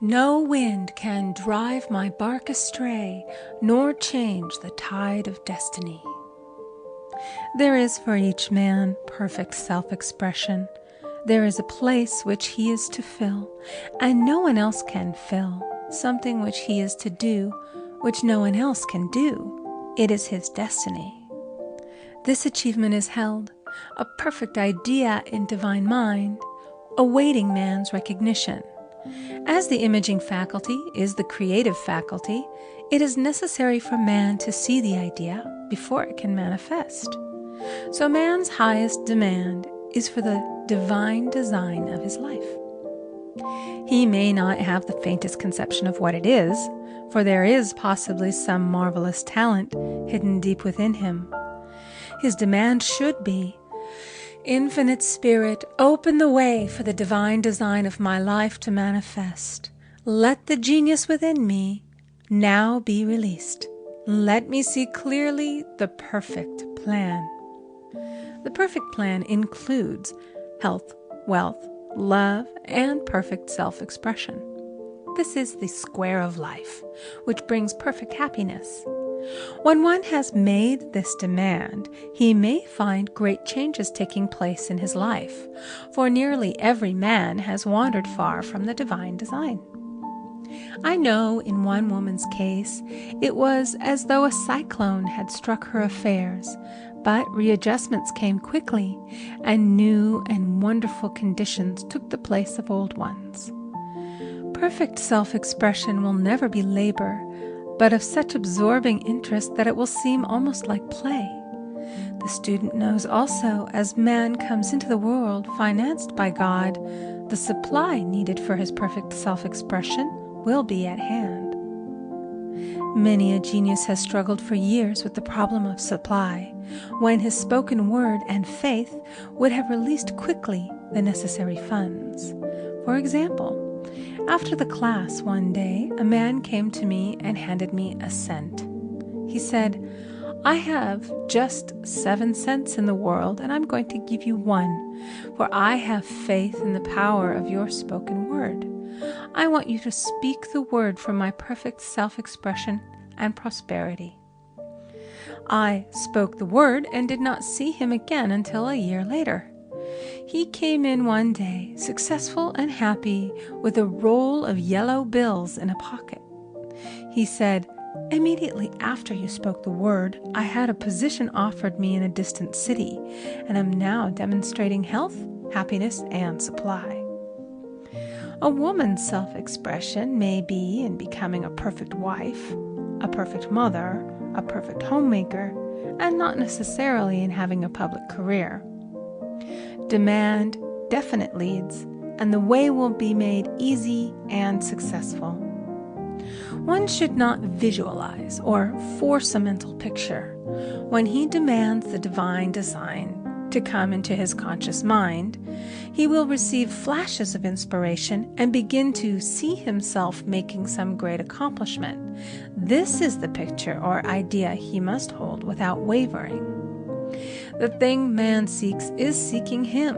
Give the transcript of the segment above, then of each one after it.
No wind can drive my bark astray, nor change the tide of destiny. There is for each man perfect self-expression. There is a place which he is to fill, and no one else can fill, something which he is to do, which no one else can do. It is his destiny. This achievement is held, a perfect idea in divine mind, awaiting man's recognition. As the imaging faculty is the creative faculty, it is necessary for man to see the idea before it can manifest. So man's highest demand is for the divine design of his life. He may not have the faintest conception of what it is, for there is possibly some marvelous talent hidden deep within him. His demand should be, Infinite Spirit, open the way for the divine design of my life to manifest. Let the genius within me now be released. Let me see clearly the perfect plan. The perfect plan includes health, wealth, love, and perfect self-expression. This is the square of life, which brings perfect happiness. When one has made this demand, he may find great changes taking place in his life, for nearly every man has wandered far from the divine design. I know in one woman's case, it was as though a cyclone had struck her affairs, but readjustments came quickly, and new and wonderful conditions took the place of old ones. Perfect self-expression will never be labor, but of such absorbing interest that it will seem almost like play. The student knows also, as man comes into the world financed by God, the supply needed for his perfect self-expression will be at hand. Many a genius has struggled for years with the problem of supply, when his spoken word and faith would have released quickly the necessary funds. For example, after the class one day, a man came to me and handed me a cent. He said, I have just 7 cents in the world, and I'm going to give you 1, for I have faith in the power of your spoken word. I want you to speak the word for my perfect self-expression and prosperity. I spoke the word and did not see him again until a year later. He came in one day, successful and happy, with a roll of yellow bills in a pocket. He said, immediately after you spoke the word, I had a position offered me in a distant city, and am now demonstrating health, happiness, and supply. A woman's self-expression may be in becoming a perfect wife, a perfect mother, a perfect homemaker, and not necessarily in having a public career. Demand definite leads, and the way will be made easy and successful. One should not visualize or force a mental picture. When he demands the divine design to come into his conscious mind, he will receive flashes of inspiration and begin to see himself making some great accomplishment. This is the picture or idea he must hold without wavering. The thing man seeks is seeking him.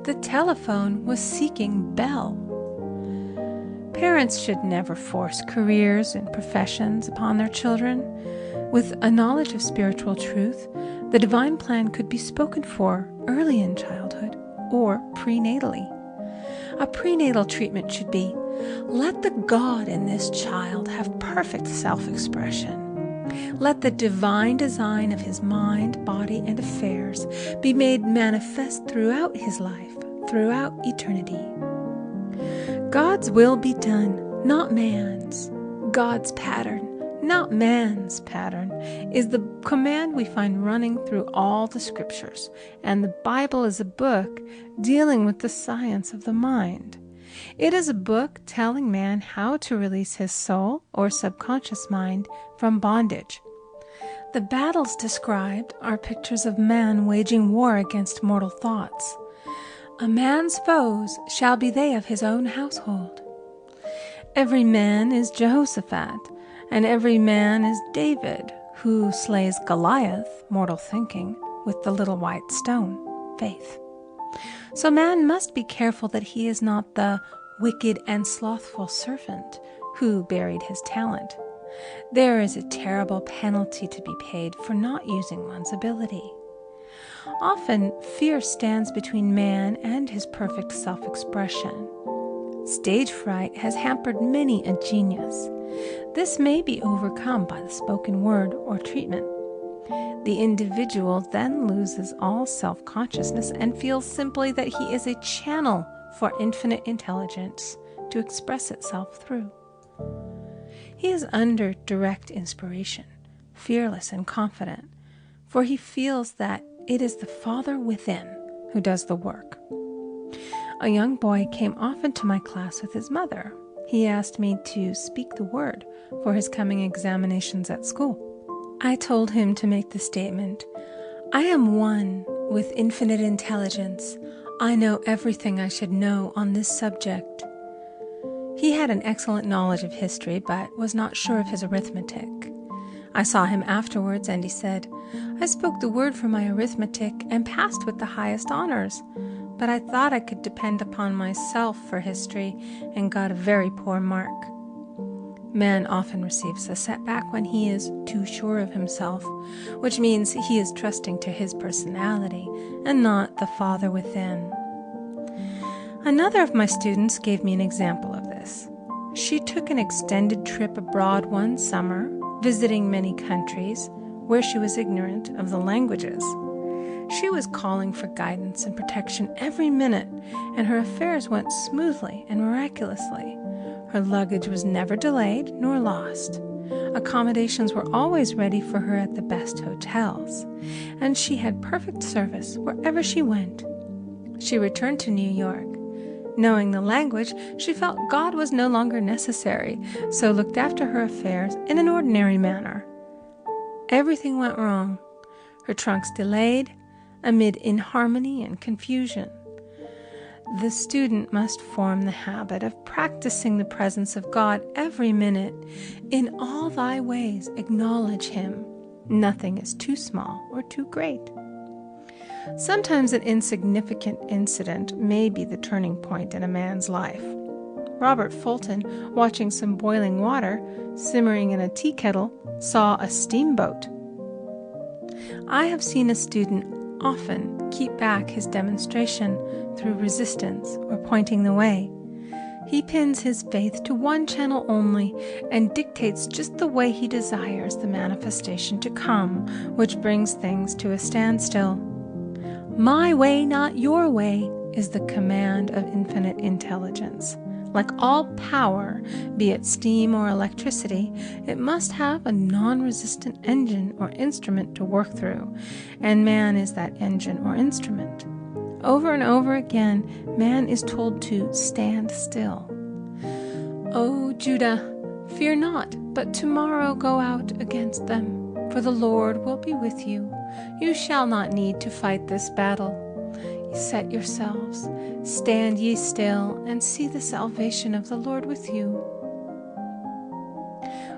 The telephone was seeking Bell. Parents should never force careers and professions upon their children. With a knowledge of spiritual truth, the divine plan could be spoken for early in childhood or prenatally. A prenatal treatment should be, let the God in this child have perfect self-expression. Let the divine design of his mind, body, and affairs be made manifest throughout his life, throughout eternity. God's will be done, not man's. God's pattern, not man's pattern, is the command we find running through all the scriptures, and the Bible is a book dealing with the science of the mind. It is a book telling man how to release his soul or subconscious mind from bondage. The battles described are pictures of man waging war against mortal thoughts. A man's foes shall be they of his own household. Every man is Jehoshaphat, and every man is David, who slays Goliath, mortal thinking, with the little white stone, faith. So man must be careful that he is not the wicked and slothful servant who buried his talent. There is a terrible penalty to be paid for not using one's ability. Often, fear stands between man and his perfect self-expression. Stage fright has hampered many a genius. This may be overcome by the spoken word or treatment. The individual then loses all self-consciousness and feels simply that he is a channel for infinite intelligence to express itself through. He is under direct inspiration, fearless and confident, for he feels that it is the Father within who does the work. A young boy came often to my class with his mother. He asked me to speak the word for his coming examinations at school. I told him to make the statement, "I am one with infinite intelligence. I know everything I should know on this subject." He had an excellent knowledge of history, but was not sure of his arithmetic. I saw him afterwards, and he said, "I spoke the word for my arithmetic and passed with the highest honors, but I thought I could depend upon myself for history and got a very poor mark." Man often receives a setback when he is too sure of himself, which means he is trusting to his personality and not the Father within. Another of my students gave me an example of this. She took an extended trip abroad one summer, visiting many countries where she was ignorant of the languages. She was calling for guidance and protection every minute, and her affairs went smoothly and miraculously. Her luggage was never delayed nor lost. Accommodations were always ready for her at the best hotels, and she had perfect service wherever she went. She returned to New York. Knowing the language, she felt God was no longer necessary, so looked after her affairs in an ordinary manner. Everything went wrong. Her trunks delayed, amid inharmony and confusion. The student must form the habit of practicing the presence of God every minute. In all thy ways acknowledge him. Nothing is too small or too great. Sometimes an insignificant incident may be the turning point in a man's life. Robert Fulton, watching some boiling water simmering in a tea kettle, saw a steamboat. I have seen a student often keep back his demonstration through resistance or pointing the way. He pins his faith to one channel only and dictates just the way he desires the manifestation to come, which brings things to a standstill. My way, not your way, is the command of infinite intelligence. Like all power, be it steam or electricity, it must have a non-resistant engine or instrument to work through, and man is that engine or instrument. Over and over again, man is told to stand still. O Judah, fear not, but tomorrow go out against them, for the Lord will be with you. You shall not need to fight this battle. Set yourselves, stand ye still, and see the salvation of the Lord with you.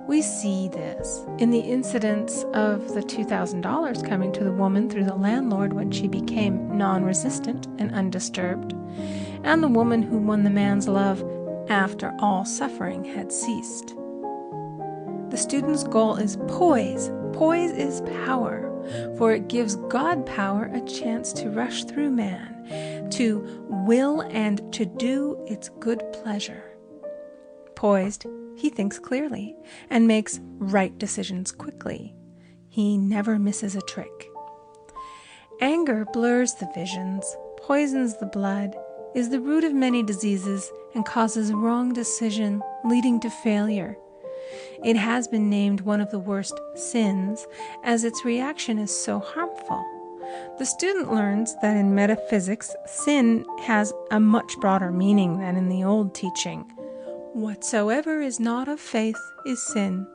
We see this in the incidents of the $2,000 coming to the woman through the landlord when she became non-resistant and undisturbed, and the woman who won the man's love after all suffering had ceased. The student's goal is poise. Poise is power, for it gives God power a chance to rush through man, to will and to do its good pleasure. Poised, he thinks clearly and makes right decisions quickly. He never misses a trick. Anger blurs the visions, poisons the blood, is the root of many diseases, and causes wrong decision, leading to failure. It has been named one of the worst sins, as its reaction is so harmful. The student learns that in metaphysics, sin has a much broader meaning than in the old teaching. Whatsoever is not of faith is sin.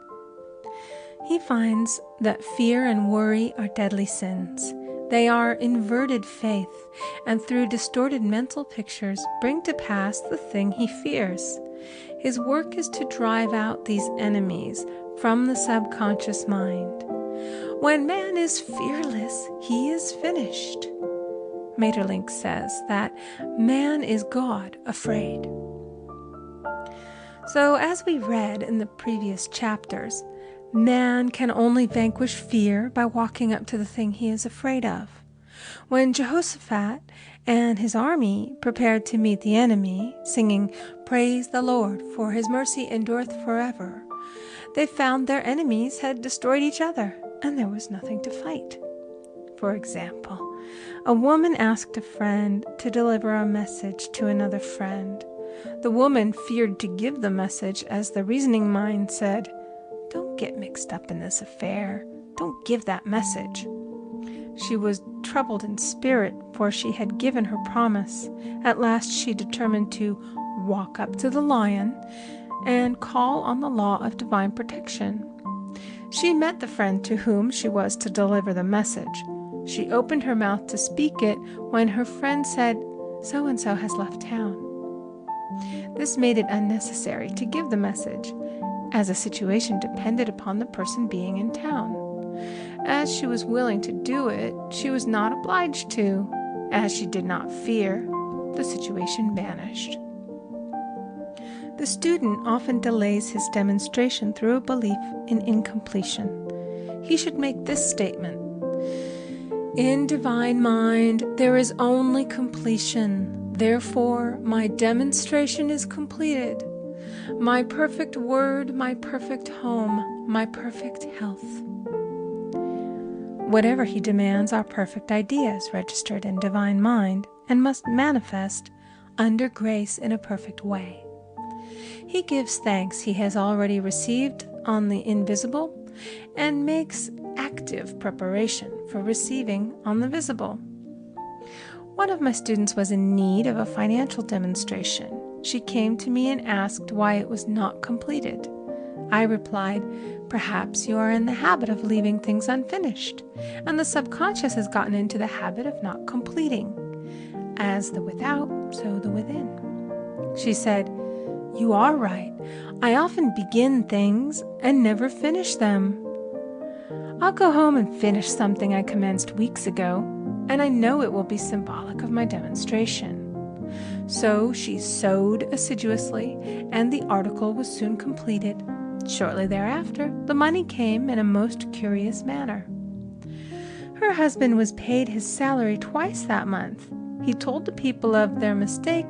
He finds that fear and worry are deadly sins. They are inverted faith, and through distorted mental pictures bring to pass the thing he fears. His work is to drive out these enemies from the subconscious mind. When man is fearless, he is finished. Maeterlinck says that man is God afraid. So, as we read in the previous chapters, man can only vanquish fear by walking up to the thing he is afraid of. When Jehoshaphat and his army prepared to meet the enemy, singing, "Praise the Lord, for his mercy endureth forever," they found their enemies had destroyed each other, and there was nothing to fight. For example, a woman asked a friend to deliver a message to another friend. The woman feared to give the message, as the reasoning mind said, "Don't get mixed up in this affair. Don't give that message." She was troubled in spirit, for she had given her promise. At last she determined to walk up to the lion and call on the law of divine protection. She met the friend to whom she was to deliver the message. She opened her mouth to speak it when her friend said, "So-and-so has left town." This made it unnecessary to give the message, as the situation depended upon the person being in town. As she was willing to do it, she was not obliged to. As she did not fear, the situation vanished. The student often delays his demonstration through a belief in incompletion. He should make this statement: "In divine mind, there is only completion. Therefore, my demonstration is completed. My perfect word, my perfect home, my perfect health." Whatever he demands are perfect ideas registered in divine mind and must manifest under grace in a perfect way. He gives thanks he has already received on the invisible and makes active preparation for receiving on the visible. One of my students was in need of a financial demonstration. She came to me and asked why it was not completed. I replied, "Perhaps you are in the habit of leaving things unfinished, and the subconscious has gotten into the habit of not completing. As the without, so the within." She said, "You are right. I often begin things and never finish them. I'll go home and finish something I commenced weeks ago, and I know it will be symbolic of my demonstration." So she sewed assiduously, and the article was soon completed. Shortly thereafter, the money came in a most curious manner. Her husband was paid his salary twice that month. He told the people of their mistake,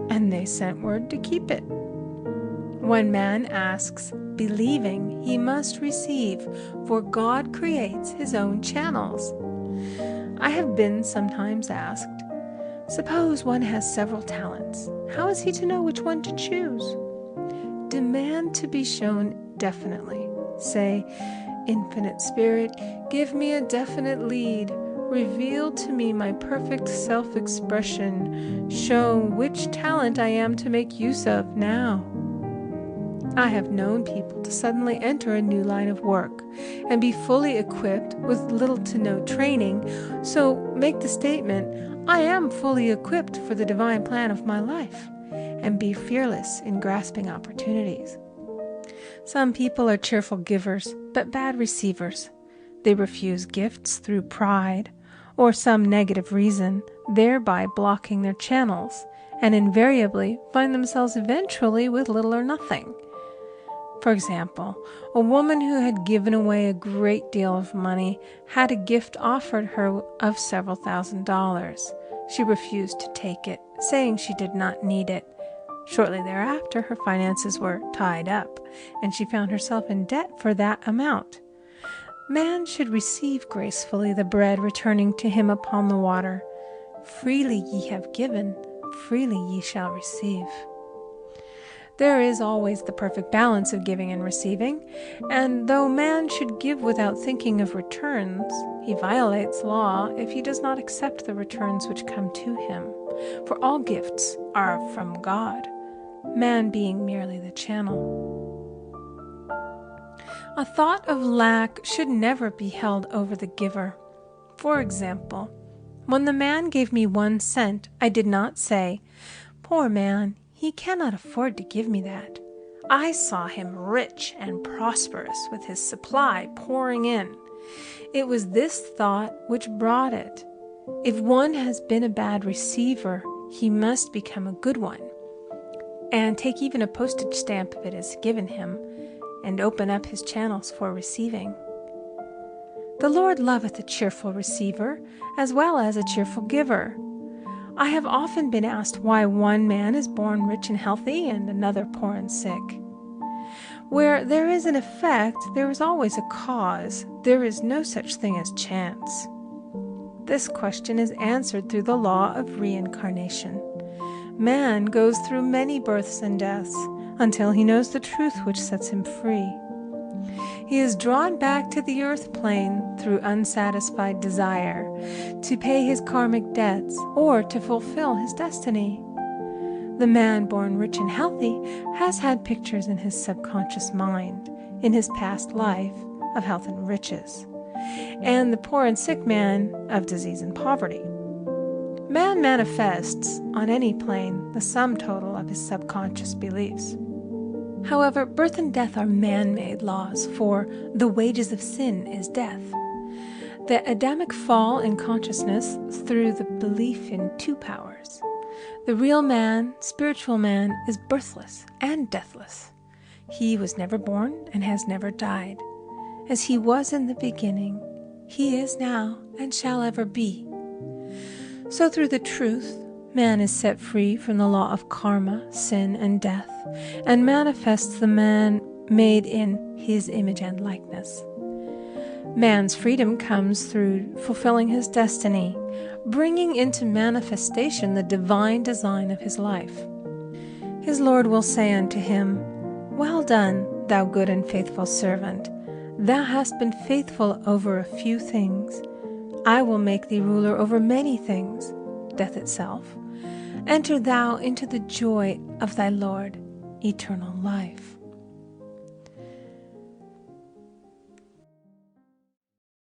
and they sent word to keep it. When man asks, believing, he must receive, for God creates his own channels. I have been sometimes asked, suppose one has several talents. How is he to know which one to choose? Demand to be shown definitely. Say, "Infinite Spirit, give me a definite lead. Reveal to me my perfect self-expression. Show which talent I am to make use of now." I have known people to suddenly enter a new line of work and be fully equipped with little to no training, so make the statement, "I am fully equipped for the divine plan of my life," and be fearless in grasping opportunities. Some people are cheerful givers, but bad receivers. They refuse gifts through pride or some negative reason, thereby blocking their channels, and invariably find themselves eventually with little or nothing. For example, a woman who had given away a great deal of money had a gift offered her of several $1,000s. She refused to take it, saying she did not need it. Shortly thereafter, her finances were tied up, and she found herself in debt for that amount. Man should receive gracefully the bread returning to him upon the water. Freely ye have given, freely ye shall receive. There is always the perfect balance of giving and receiving, and though man should give without thinking of returns, he violates law if he does not accept the returns which come to him, for all gifts are from God, man being merely the channel. A thought of lack should never be held over the giver. For example, when the man gave me 1 cent, I did not say, "Poor man, he cannot afford to give me that." I saw him rich and prosperous with his supply pouring in. It was this thought which brought it. If one has been a bad receiver, he must become a good one. and take even a postage stamp if it is given him, and open up his channels for receiving. The Lord loveth a cheerful receiver, as well as a cheerful giver. I have often been asked why one man is born rich and healthy and another poor and sick. Where there is an effect, there is always a cause. There is no such thing as chance. This question is answered through the law of reincarnation. Man goes through many births and deaths until he knows the truth which sets him free. He is drawn back to the earth plane through unsatisfied desire to pay his karmic debts or to fulfill his destiny. The man born rich and healthy has had pictures in his subconscious mind, in his past life, of health and riches, and the poor and sick man of disease and poverty. Man manifests on any plane the sum total of his subconscious beliefs. However, birth and death are man-made laws, for the wages of sin is death. The Adamic fall in consciousness through the belief in two powers. The real man, spiritual man, is birthless and deathless. He was never born and has never died. As he was in the beginning, he is now and shall ever be. So through the truth, man is set free from the law of karma, sin, and death, and manifests the man made in his image and likeness. Man's freedom comes through fulfilling his destiny, bringing into manifestation the divine design of his life. His Lord will say unto him, "Well done, thou good and faithful servant. Thou hast been faithful over a few things. I will make thee ruler over many things," death itself. "Enter thou into the joy of thy Lord, eternal life."